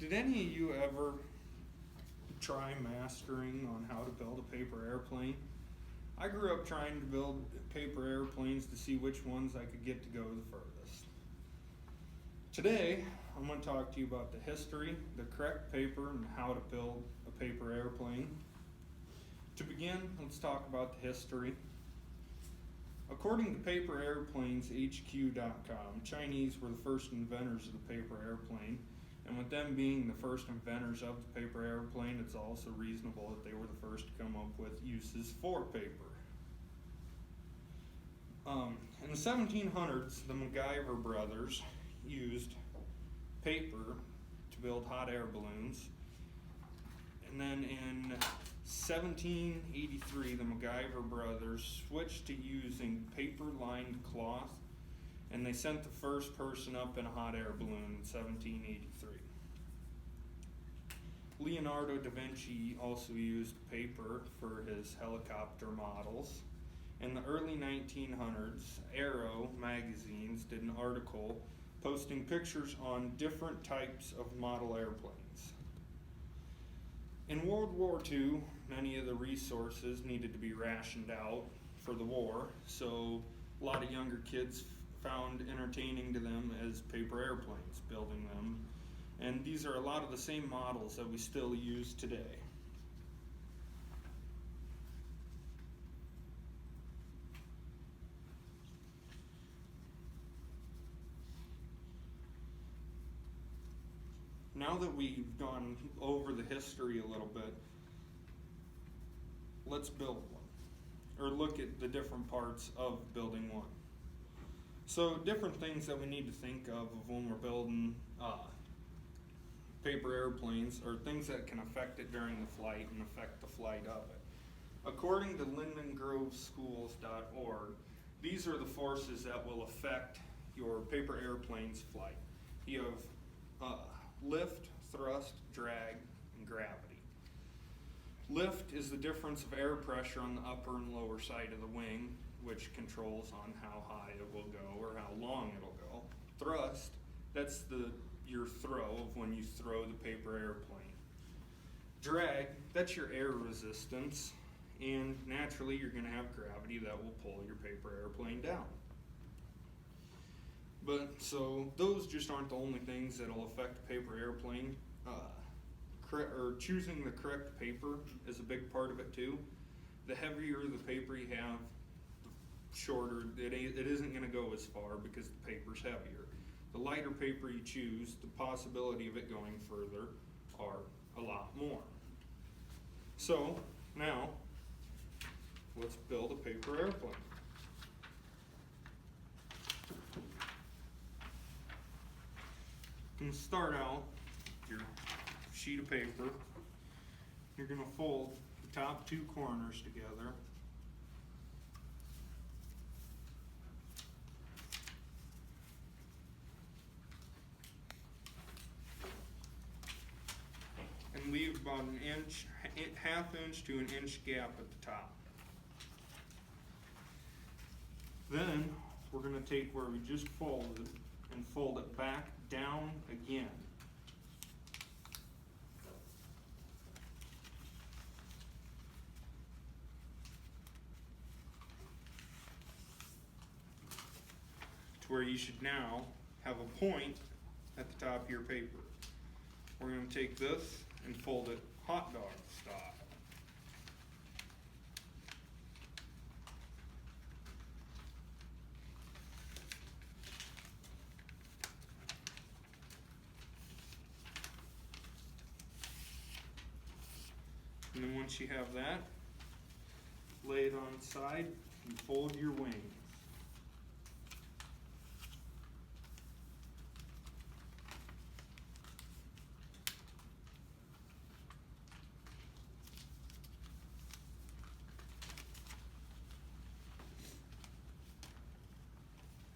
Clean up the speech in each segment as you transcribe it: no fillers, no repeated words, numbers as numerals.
Did any of you ever try mastering on how to build a paper airplane? I grew up trying to build paper airplanes to see which ones I could get to go the furthest. Today, I'm going to talk to you about the history, the correct paper, and how to build a paper airplane. To begin, let's talk about the history. According to PaperAirplanesHQ.com, Chinese were the first inventors of the paper airplane, and with them being the first inventors of the paper airplane, it's also reasonable that they were the first to come up with uses for paper. In the 1700s, the MacGyver brothers used paper to build hot air balloons, and then in 1783, the MacGyver brothers switched to using paper-lined cloth, and they sent the first person up in a hot air balloon in 1783. Leonardo da Vinci also used paper for his helicopter models. In the early 1900s, Aero magazines did an article posting pictures on different types of model airplanes. In World War II, many of the resources needed to be rationed out for the war, so a lot of younger kids found entertaining to them as paper airplanes, building them. And these are a lot of the same models that we still use today. Now that we've gone over the history a little bit, let's build one, or look at the different parts of building one. So different things that we need to think of when we're building paper airplanes, or things that can affect it during the flight and affect the flight of it. According to LindenGroveSchools.org, these are the forces that will affect your paper airplane's flight. You have lift, thrust, drag, and gravity. Lift is the difference of air pressure on the upper and lower side of the wing, which controls on how high it will go or how long it'll go. Thrust, that's your throw of when you throw the paper airplane. Drag, that's your air resistance, and naturally you're going to have gravity that will pull your paper airplane down. But so those just aren't the only things that'll affect the paper airplane. Choosing the correct paper is a big part of it too. The heavier the paper you have, the shorter it isn't going to go as far because the paper's heavier. The lighter paper you choose, the possibility of it going further are a lot more. So now let's build a paper airplane. You can start out with your sheet of paper. You're going to fold the top two corners together. And leave about an inch, half inch to an inch gap at the top. Then we're going to take where we just folded and fold it back down again. To where you should now have a point at the top of your paper. We're going to take this and fold it hot dog style. And then once you have that, lay it on its side and fold your wings.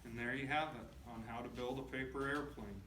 And there you have it on how to build a paper airplane.